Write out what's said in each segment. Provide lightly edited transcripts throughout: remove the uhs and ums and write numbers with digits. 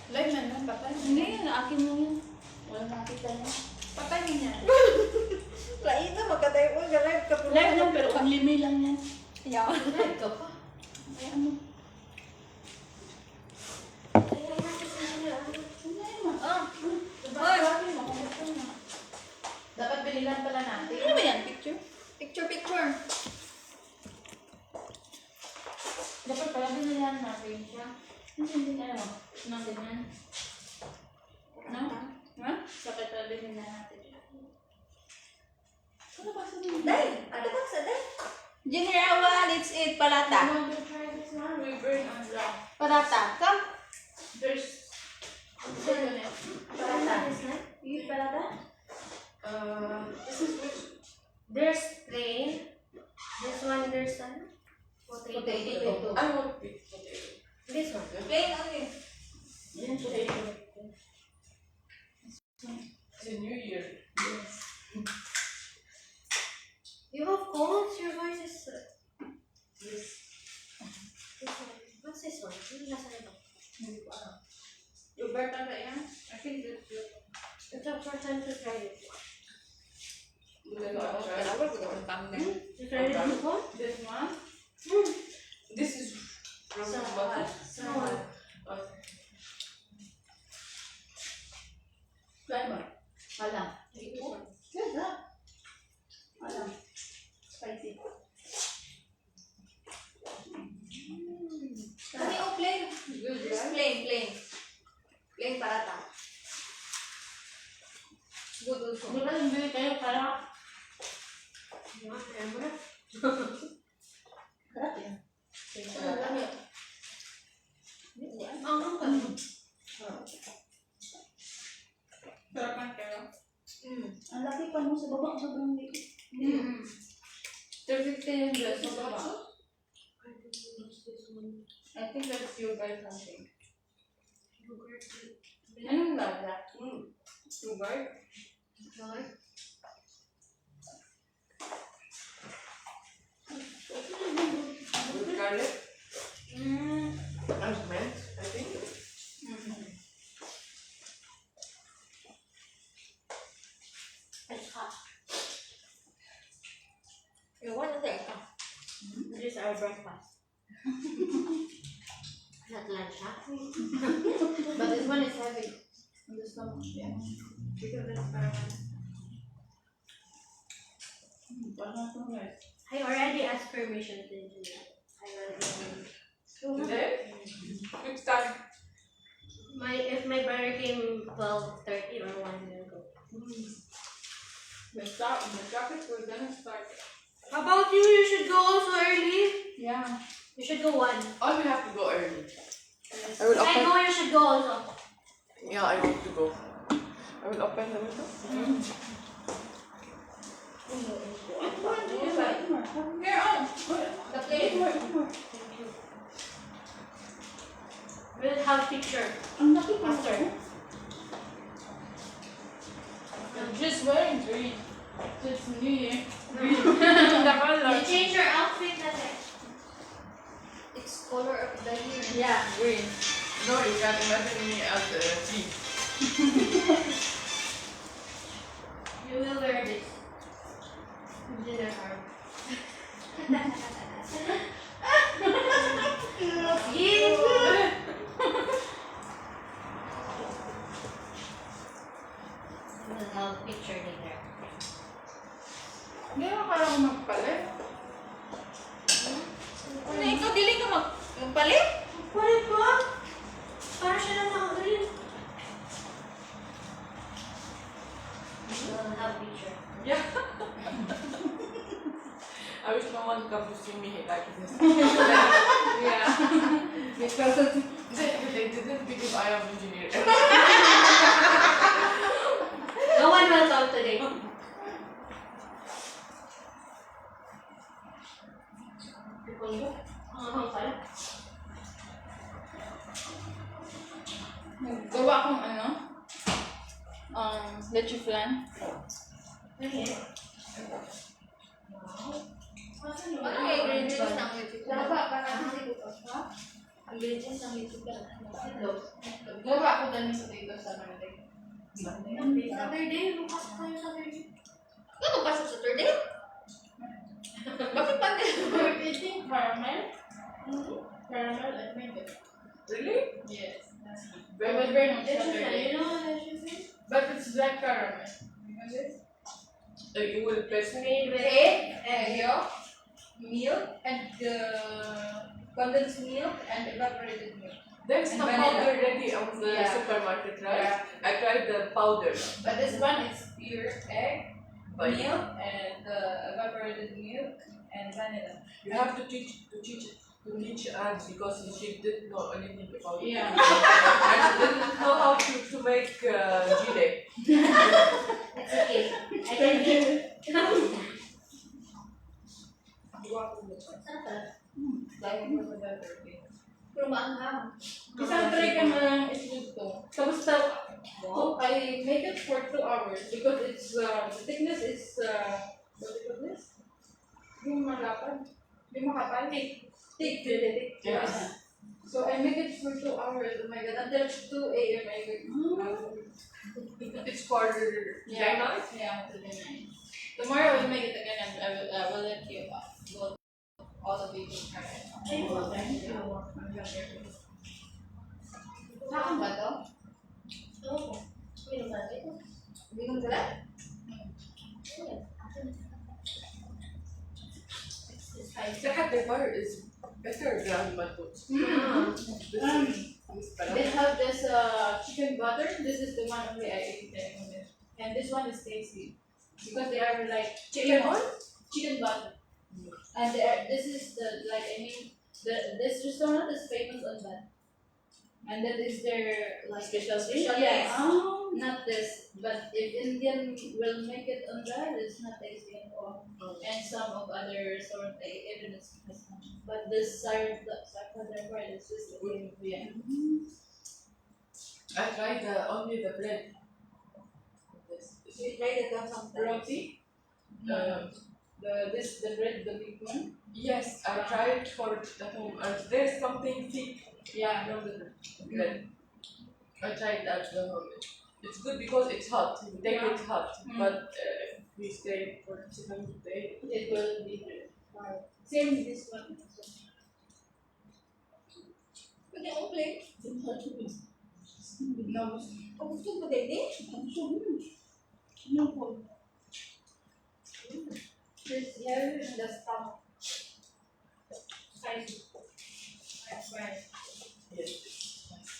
Live na lang, patay. Hindi, akin na yun. Wala nakita niya. Patay niya. Lain na, magkatayo ko. Live ka po. Live lang, pero panglimi lang yan. Yeah. Live ka pa. Ay, ano? Dapat bililan pala natin. Ano ba yan? Picture? Picture. Dapat pala bililan natin siya. Hindi, ano? Natin yan. No? Ha? Dapat pala bililan natin siya. Ano ba sabihin? Day, ano ba sa day? General, let's eat palata. I want to try this one. We burn on black. Palata. Come. There's... Palata. Eat palata? This is which... There's plain. This one, there's ano? Potato. I want big potato. This one. Plain only. Yan, potato. It's a new year. Yes. You have colds? Your voice is... Yes. This one. What's this one? Ano nasa nito? Hindi ko alam. Yogurt ata yan? I think that's yogurt. It's our first time to try it. Hindi ko alam. You tried it before? This one? This is from the bottle. Sour. Okay. Try mo. Alam. Good, huh? Alam. Spicy. Ano yung plain? Good, Just right? plain. Plain parata. Good also. Di ba hindi kayo para? Ayan mo na. Sarap yan. Ang lami. Ang hanggang. Sarap ng kero. Ang laki pa mo sa baba. Sobrang liit. 350 yung dress sa baba. I think that's yogurt something. Anong lasa? Yogurt? With garlic? And mint, I think. It's hot. You want to take it? This is our breakfast. Not lunch, huh? But this one is heavy. On the stomach, yeah. Because it's parang... Parang ito guys. I already asked permission to do that. I already. Today? Which time? If my brother came 12:30 or 1 year ago. The jacket we're gonna start. How about you? You should go also early. Yeah. You should go 1. All we have to go early. I will I open. know you should go also. Yeah, I want to go. I will open the window. Here on! The plate. We'll have picture. Ang laki pa. After. I'm just wearing green. So it's New Year. Green. The color. You change your outfit natin. It's color of the year. Yeah, green. No, you can imagine me as a tree. You will wear this. Dinner card. Yeah. We'll have picture later. Hindi mo kaya ko magpalit. Ano ikaw, dili ka magpalit? Palit ko? Para siya lang naka-green. We'll have picture. Yeah. I wish no one comes to see me like this. Yeah. Because they didn't because I am engineer. No one will come today. Gawa akong ano? Leche flan. Okay. Ano yung ingredients ng YouTube? Laba, parang hindi ko pa. Ingredients ng YouTube lang. Gawa ako dun sa dito sa Monday. Saturday, lumapasok tayo Saturday. Ano pasok Saturday? Bakit pa We're eating caramel. Caramel and mango. Really? Yes. I will burn on Saturday. You know what I should say? But it's black caramel. You know this? You will press me. Made with Egg yolk, milk, and condensed milk, and evaporated milk. There's And the vanilla. powder ready on the Yeah. supermarket, right? Yeah. I tried the powder. But this one is pure egg, But Milk, and evaporated milk, and vanilla. you have to teach Anne because she didn't know anything about it. Yeah. And she didn't know how to make gile. It's okay. I can do Pero maanghang. Isang try ka na lang itlog to. Tapos I make it for 2 hours because it's the thickness is what do you call this? Yung malapad. Yung makapal. Thick. Yes. So I make it for 2 hours. Oh my god. Until 2 a.m. I make It's for Yeah. China. Yeah, until 9. Tomorrow I will make it again and I will let you go all of you to try it. Saan ba to? Minum ba ito? Bingon ko lang? Saka the butter is better than mangoes. They have this chicken butter. This is the one only I ate there. And this one is tasty because they are like Chicken what? chicken butter. And this is this restaurant is famous on that. And that is their like Special Yes. Oh. Not this, but if Indian will make it on that, it's not tasty at all. And some of other restaurant even it's but this side part is just the way yeah. I tried only the bread. This. You tried it on some Roti. The bread, the big one. Yes, I tried for the home. There's something thick Yeah. from the bread. I tried that at the home. It's good because it's hot. You take it hot. Mm. But if we stay for the second day, It will be hard. Same with this one. Pwede akong plate. No. Kung gusto mo din This here in the stomach. Spicy. That's right. yes, it's nice.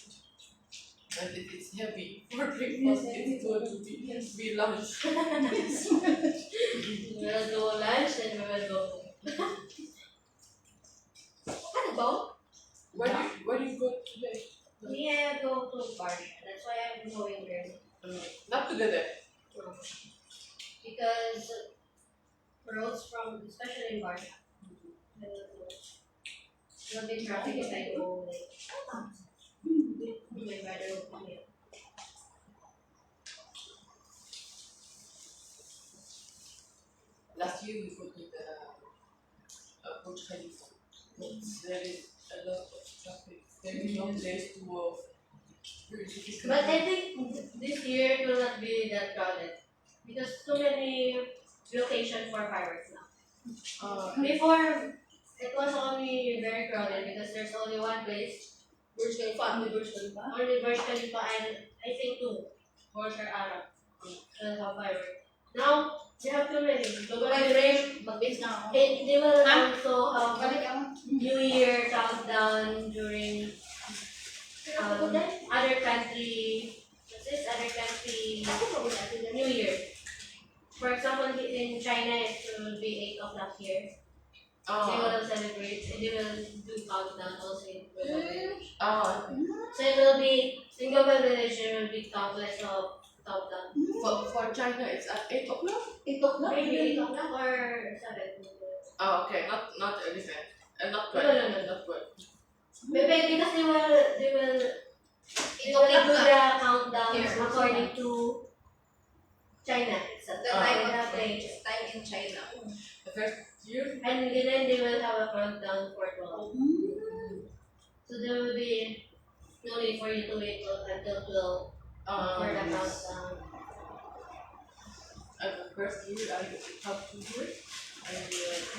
And it's heavy. For breakfast, it's going to be lunch. We will do lunch and we will go home. Ano ba? Where do you go today? Me, I go to Barnia. That's why I'm going there. Not together. Because roads from, especially in Barnia, there'll be traffic if I go late. My brother will come here. Last year we go to the Burj Khalifa. There is a lot of traffic. There is no place to walk. But I think this year it will not be that crowded because too many locations for fireworks now. Before, it was only very crowded because there's only one place, Burj Khalifa. Only Burj Khalifa. only Burj Khalifa and I think two, Burj Arab, have fireworks. Now, they have too many. Dubai break. Mag-base na ako. They will also have Balik ako. New Year countdown during other country, other country New Year. For example, in China, it will be 8 o'clock here. They will celebrate and they will do countdown also in Global Village. So it will be, in Global Village, there will be countless of countdown. For China, it's at 8 o'clock? 8 o'clock. Maybe 8 o'clock or 7. Okay, not 11. Not 12. No. Not 12. Maybe because they will do the countdown according to China itself. The time of time in China. The first year? And then they will have a countdown for 12. So there will be No need for you to wait until 12 for the countdown. The first year I have to do it, and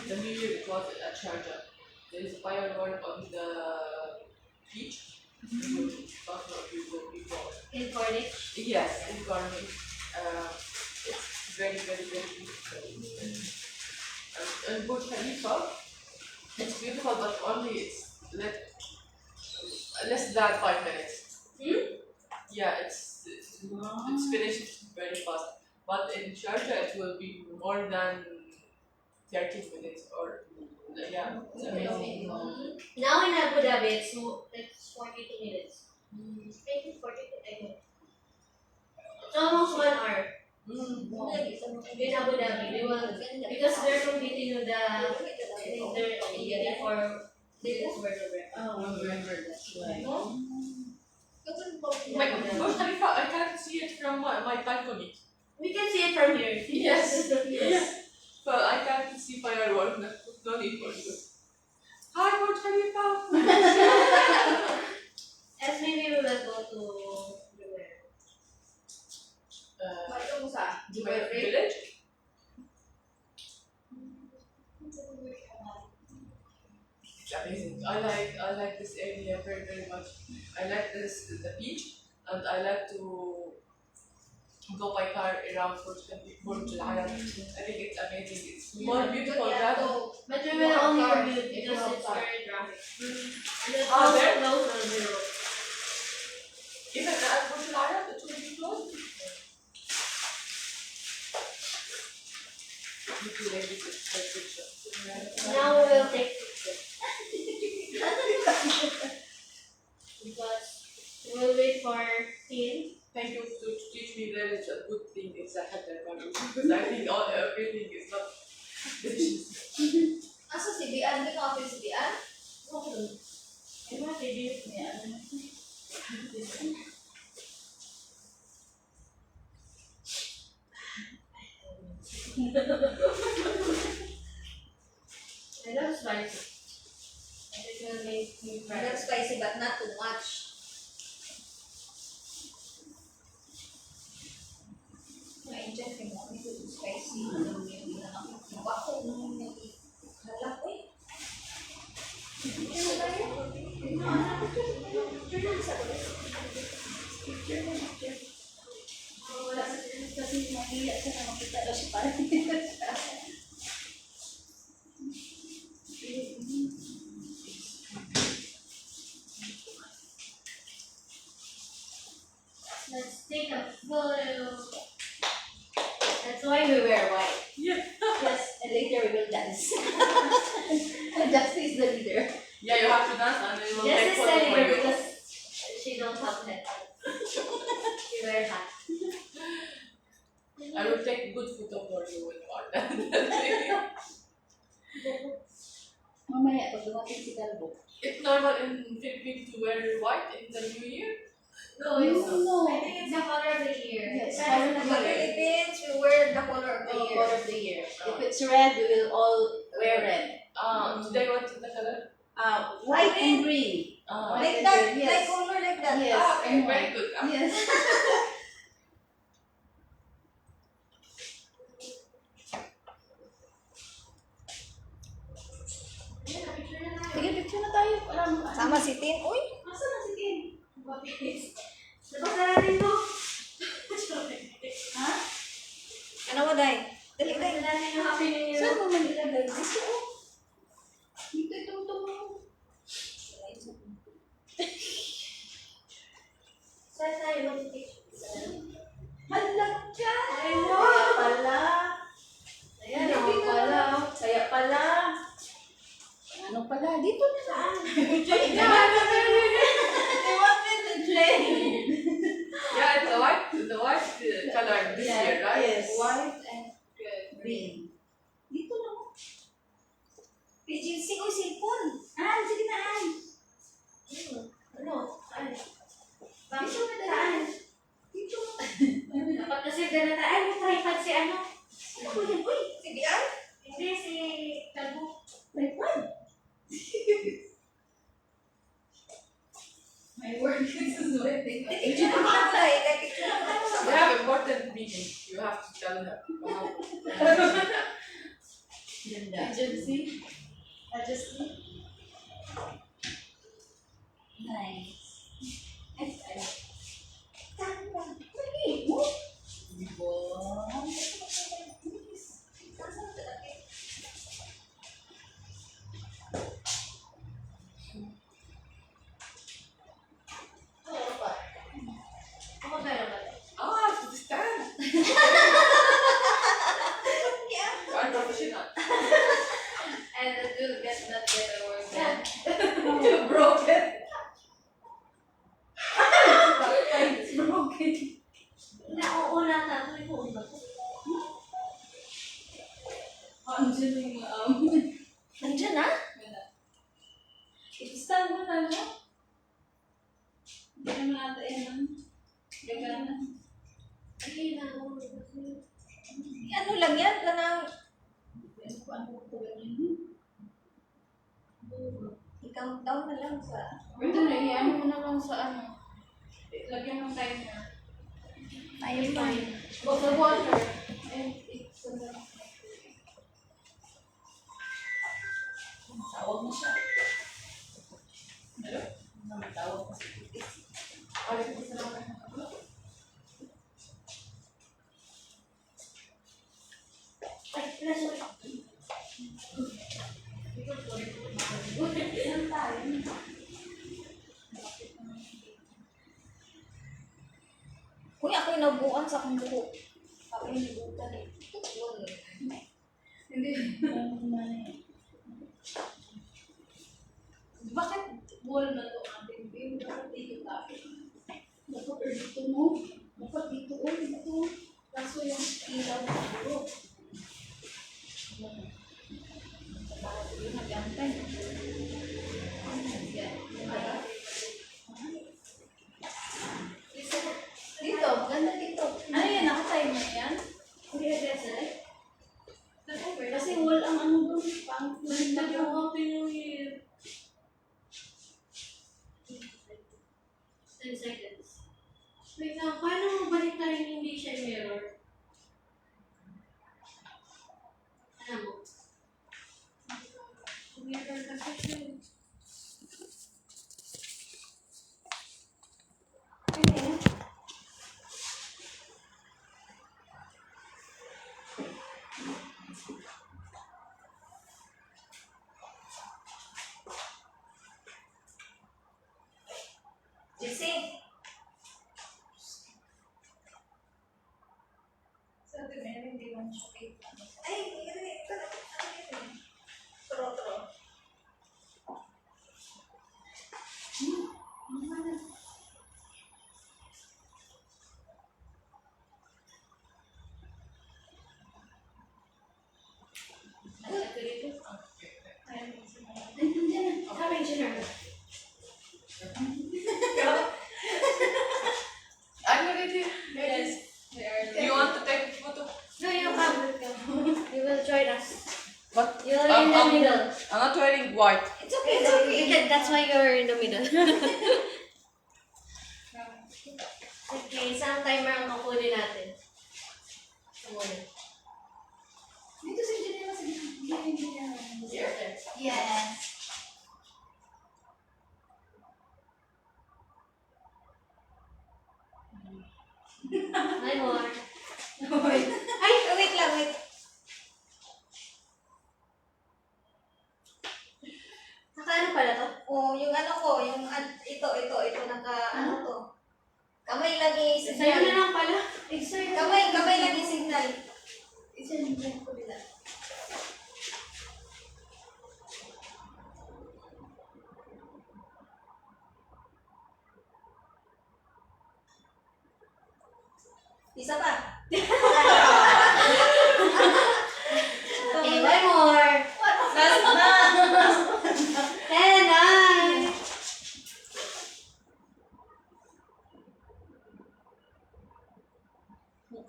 the new year it was at Sharjah. There is a firework on the beach. That's what we will be for. In Cornish. Yes, in Cornish. It's very, very, very beautiful. And Burj Khalifa, it's beautiful, but only it's less than 5 minutes. Yeah, it's finished very fast. But in Sharjah, it will be more than 30 minutes or yeah, it's amazing. Now in Abu Dhabi, it's 42 minutes. Maybe 42, I know. It's almost 1 hour. In Abu Dhabi, because they're competing with I think they're competing for Guinness World Record. Oh, that's right. Like, Burj Khalifa, I can't see it from my balcony. we can see it from here. Yes. Yes. But I can't see fireworks. No need for you. Hi, Burj Khalifa. As maybe we will go to where? Dubai Village. It's amazing. I like this area very, very much. I like the beach, and I like to go by car around Burj Al Arab. I think it's amazing. It's more beautiful than. But we will only commute because it's very traffic. And it's Oh, also there? close on the road. Even at Burj Al Arab, it will be closed. Now we will take pictures. Because we will wait for Tin. Thank you to teach me there is a good thing is a header because I think everything is not delicious. Asa si Bian? Di ka office si Bian? I love spicy. I think it will make me cry. That's spicy but not too much. Na-enjoy ko mo. Ito yung spicy. Ako nung halak ko eh. Kasi mahiya siya na makita daw siya parang Let's take a photo. That's why we wear white. Yeah. yes, and later we will dance. Justy is the leader. Yeah, you have to dance and then we'll Yes, take it's photo for Celebrate you. because she don't have headphones. She wear hat. I will take good photo for you when you are done. Mamaya, pag dumating si Calvo. It's normal in Philippines to wear white in the New Year. No, it's No. I think it's the color of the year. Yes, It's color the of the color. year. Philippines, we wear the color of the Oh, year. color of the year. If it's red, we will all wear red. Today what is the color? White and green. Like and that, green, like yes. color like that. Yes. Okay, and very white. good. Yes. Sige, picture na tayo. Sama si Tin. Uy, Asa na si Tin? Nabasa natin to. Ha? ano mo day? Dali day. Nabasa natin yung Happy New Year. Saan mo man ilagay? Dito, oh. Dito, itong mo. Saan tayo mag-picture? Halag ka! Ay, no. Kaya pala. Ayan, ako pala. Kaya pala. Ano pala? Dito na saan? I wanted to drink. Yeah, it's the white color this year, right? Yes. White and green. Dito na mo. PGC, uy, cellphone. Sige na, Ann. Ano? Ay. Dito na dali. Saan? Dito. Dapat kasi ganun tayo. Ay, may tripod si ano? Ako yan. Uy! Si Bian? Hindi, si Kalbo. Tripod. My word. Agent ko lang pala eh. Like, picture ko lang You have important meeting. You have to tell her. Ganda. Agency. Agency. Nice. Ay, ay. Tama. Lagi mo. Diba? Ako meron ba? Ah, to stand. Yeah. You are professional. And it will not get a work done. Too broken. It's broken. Nauuna ka. Tuloy ko una ko. Andiyan yung Nandiyan na? wala. I-stand mo na siya. Hindi naman ata yan. Gagana. Ay, na ako. Ano lang yan? Kanang Ano ko ganyan? i-countdown na lang sa... Ito na, i-ano mo na lang sa ano. Lagyan ng timer. Ayun pa. But the water, and it's Tawag mo siya. Hello? Tawag mo siya. Ay, gusto na ako. Ay, nasa. Saan tayo? Uy, ako yung nabukan sa akong buhok. Ako yung nabukan eh. Yun eh. hindi. Bakit wall na to ating babe? Bakit dito tayo? Dapat dito mo. Dapat dito o dito. Kaso yung ilaw dito. Yung nagantay. Dito, ganda dito. Ano yan? Naka-timer yan? Hindi ka dress eh? Kasi wall ang ano doon. Pang Balik ako Happy New Year. 10 seconds. Wait lang, paano mo balik na rin hindi siya mirror? Ano mo? Mirror kasi siya. Ano yan? Jesse! Sa atin, hindi lang siya kayo. Ay, ito na. Tro. Ito dito. Ayun, Kami engineer. Are you ready? yes. They are You want to take a photo? No, you come. You will join us. But You're in the middle. I'm not wearing white. It's okay, it's okay. That's why you're in the middle. Okay, isang timer ang makunin natin. Muna. Dito si Janela, si Janela. Here? Yes. Hi, more. Ay, wait lang, wait. Nakaano pala to? Oh, yung ano ko, yung ito, naka, ano to. Kamay lagi Sa'yo signal. na lang pala. Excited. Kamay lagi signal. Isa-isa ko nila. Isa pa. Okay, one more. Last na. And I.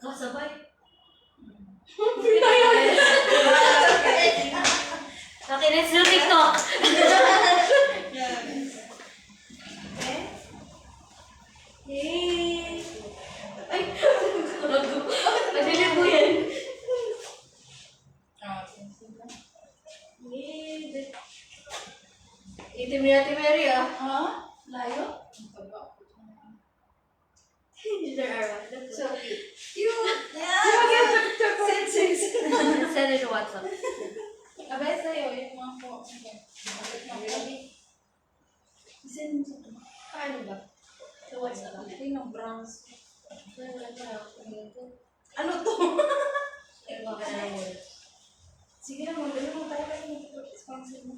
Kasabay. Okay, let's do TikTok. Okay. Okay. There are what? That's So what. cute. Cute! Yeah! Senses. Send it to WhatsApp. Abay sa'yo, yung mga po. Send mo sa Paano ba? So what's up? Ay, ng bronze. Ano to? Pero baka na lang muna. Sige lang, madali lang tayo kayo mag-sponsor mo.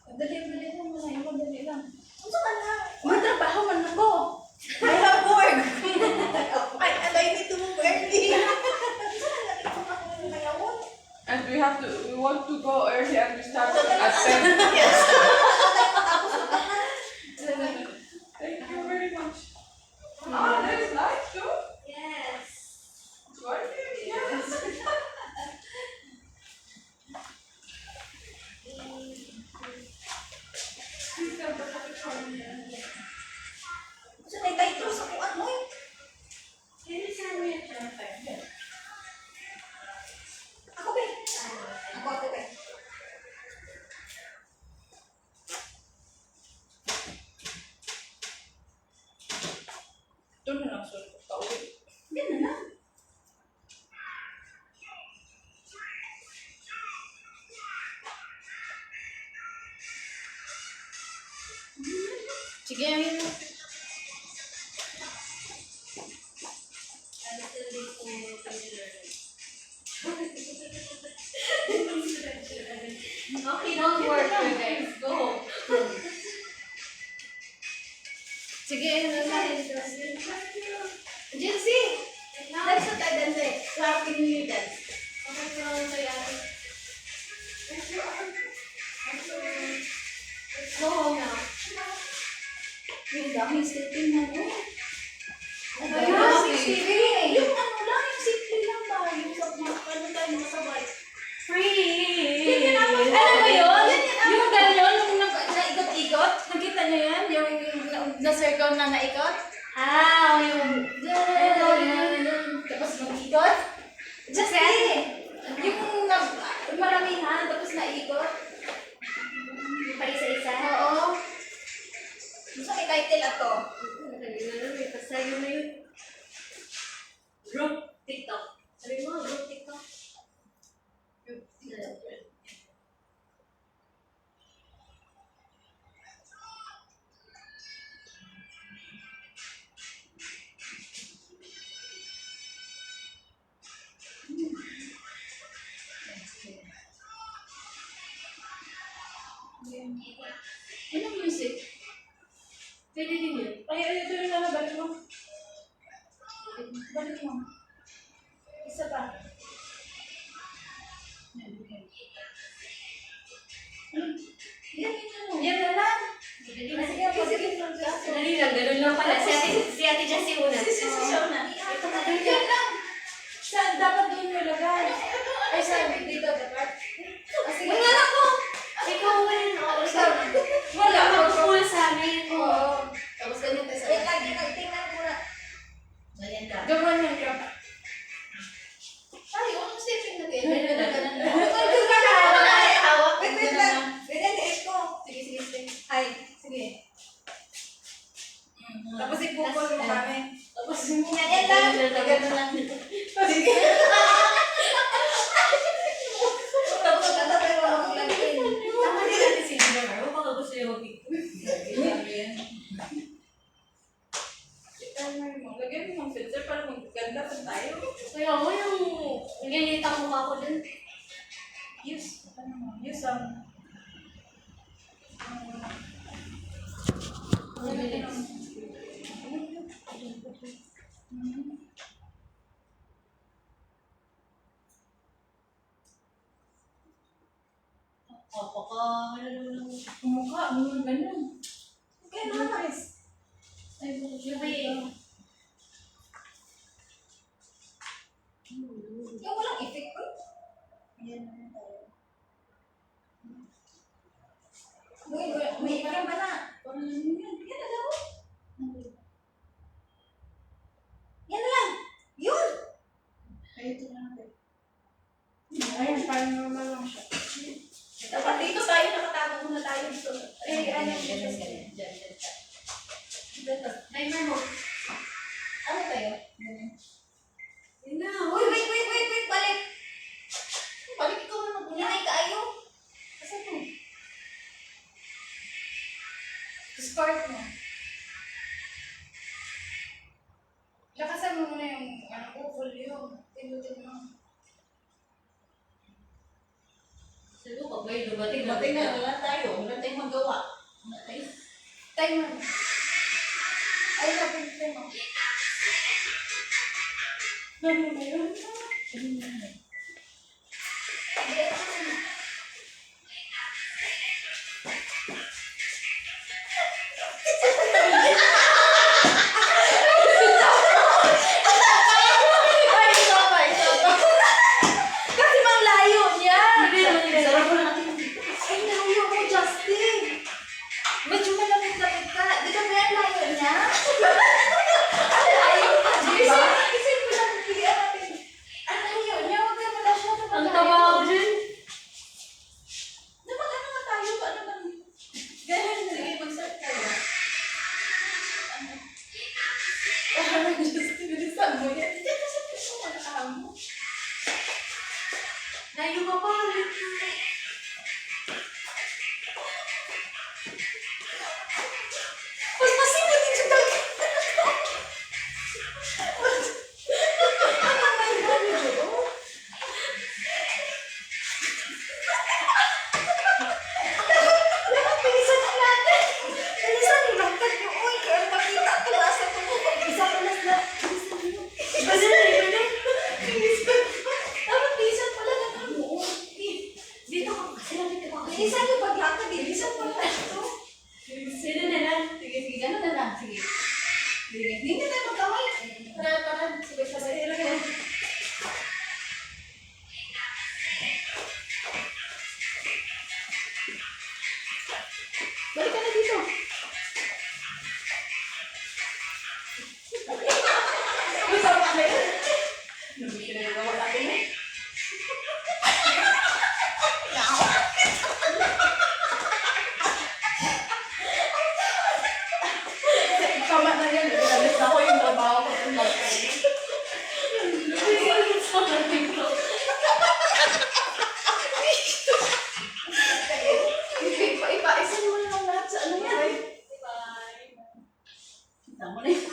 Madali lang muna, yung madali lang. Ano ka na? Matrabaho man ako. I have work. I need to move early. And we want to go early and we start at 10. Yes. Thank you very much. Ah, there's light too? Yes. It's working? Yes. So, nag-title sa kung ano eh. Can you send me a transfer? Ako ba? Ako ba? Ito na lang, sorry. Pauwi. Yan na lang. Sige, ayun. I'm still listening to learn. Okay, don't work, you guys. Go home. Sige, ayun na lang. Jinsi! That's what I done say. Clapping you dance. Okay, so ano tayo ate? Let's go home now. Yung daming sleeping na mo. Ay, Daming okay. sleeping. Yung ano lang, yung simple lang ba? Yung sa mga ano tayo masabay. Free! Alam mo yun? Yung gano'n, nung naikot-ikot, nakita niyo yan? Yung na-circle na naikot? Ah, yung... Tapos nag-ikot? Just Yung maramihan, tapos naikot? Yung pa isa-isa. Oo. Gusto may title ato. May pasayo na yun. Group TikTok. Sabi mo, group TikTok. Group TikTok. Anong music? Pwede din yun. Ay, ito yung balik mo. Balik mo. Isa pa. Yan na lang. Pwede na. Sige, sige. Dali lang, ganun lang pala. Si Ate Jessie una. Siya na. Yan lang. Saan dapat doon yung lagay? Ay, sabi dito dapat. Sige. Wala na ko. Ikaw wala. Wala. Mag-full sa amin. Oo. Tapos ganyan tayo Wait sa... lang, tingnan ko na. Ganyan ka. Gawin yan ka. Ay, anong stepping na kayo? Ganyan na, ganyan na. Ay, hawak. Wait lang. Ganyan ka, Esko. Sige. Ay, sige. Tapos ipupol mo kami. Tapos Ganyan lang. ganyan lang. Sige. Tapos tatapay mo ako lang. Tama din natin si Jomar. Huwag baka gusto niya mag-picture. Lagyan mo ng filter para maganda pa tayo. Kaya mo yung nililita ang mukha ko dun. Use Ano naman mukha, ganun. Okay, nice. Ay, yung may... Yung walang effect ko. Ayan na tayo. May parang ba na? Parang yun yan. Yan na daw. Yan na lang. Yun. Ay, ito na natin. Ayan, parang normal lang siya. Dapat dito tayo, nakatago muna tayo dito. Eh, ano yung Diyan. Dito. Timer mo. Ano Ganun. Yun na. Uy, wait, balik! Balik ikaw na mag-unay ka ayo. Kasi mo. Start mo. Lakasan mo muna yung volume. Tinutin mo. Sabi ko, kayo dumating Tingnan na, wala tayo. Wala tayong magawa. Wala tayo. Time mo. Ay, lapit mo. Ano ba yun? Kasi mang layo niya. Sarap mo na natin. Ay, layo mo, Justin. Medyo malapit-lapit ka. Di ba may layo niya? Ang layo ka, diba? Isip mo lang, bigyan natin. Ang layo niya, huwag ka masyado Ang malayo. taba ako dyan. Dapat ano nga tayo? Paano bang... Ganun, sige, mag-start tayo. Ano? Justin, bilisan mo yan. Diyan ka sa piso mo, nakahamo. Layo ka pa. Mas masinag din siya talaga. Ano ba yung dami dito? Dapat bilisan na natin. Bilisan yung langkad niyo. Uy, kaya makita ko lasa ko. Isa ko nas na. Bilisan niyo. Bilisan ko. Dapat bilisan pala na mo. Dito ka. Kasi lang dito ka. Bilisan niyo paglakad. Bilisan pala ito. Sino na lang? Sige, gano'n na lang. Sige. Sige. Hindi na tayo magkamay. Para, sige, sabay. Balik ka na dito. Uy, tama na yun. Hindi ka na yung wala ka na. Tama na yan. Alis ako yung trabaho ko. Ipaisan mo lang lahat sa ano yan. Kita mo na yun.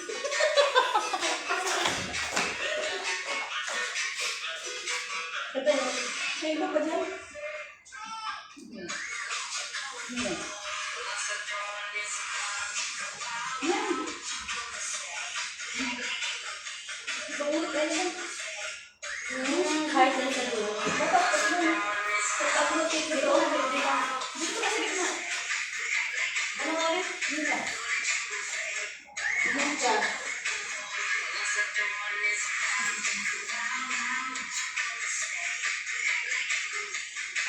Ito yun. May iba pa dyan. Yan. Bawal ka yan. Kahit na sa dulo. Matapos mo. Tatapos dito. Dito ka sa gitna. Ano nga rin? Dito. Dito.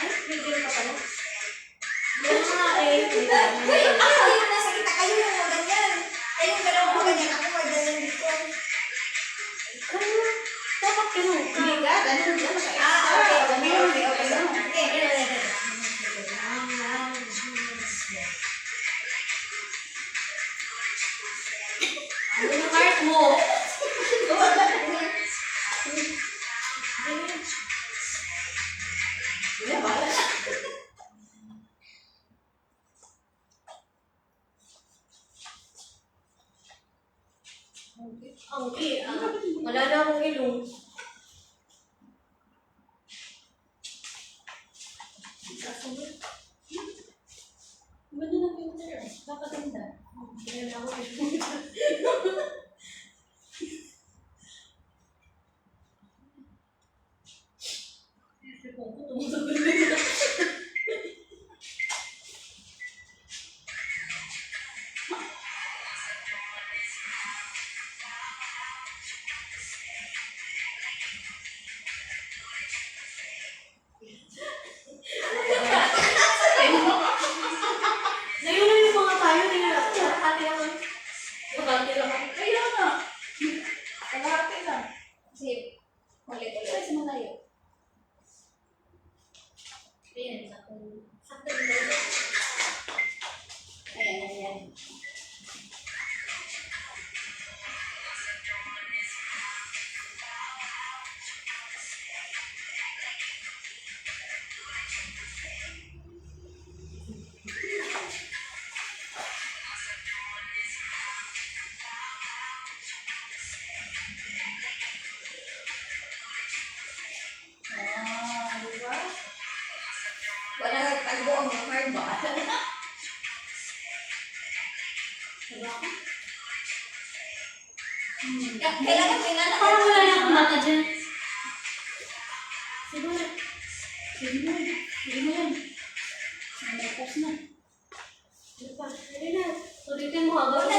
Ay, may gano'n ka pala. Yung nga eh. Uy, ako yung nasa kita. Kayo yung mga ganyan. Kayong dalawa mo ganyan. Ako mga ganyan dito. Dapat ganun. Hindi ka? Ganun dyan. Okay. Okay. Ano yung heart mo? Okay. Wala na akong ilong. Ganda ng filter. Napaganda. Wala na akong ilong. Sipong ko, tumutuloy na. Ngayon na yung mga tayo, tingnan natin. Ate ako. Bakante lang ako. Kaya ng baka. Kailangan tingnan Parang wala na akong mata dyan. Siguro. Sige mo. Sige mo yan. May post na. Ano pa? Dali na. Ulitin mo habang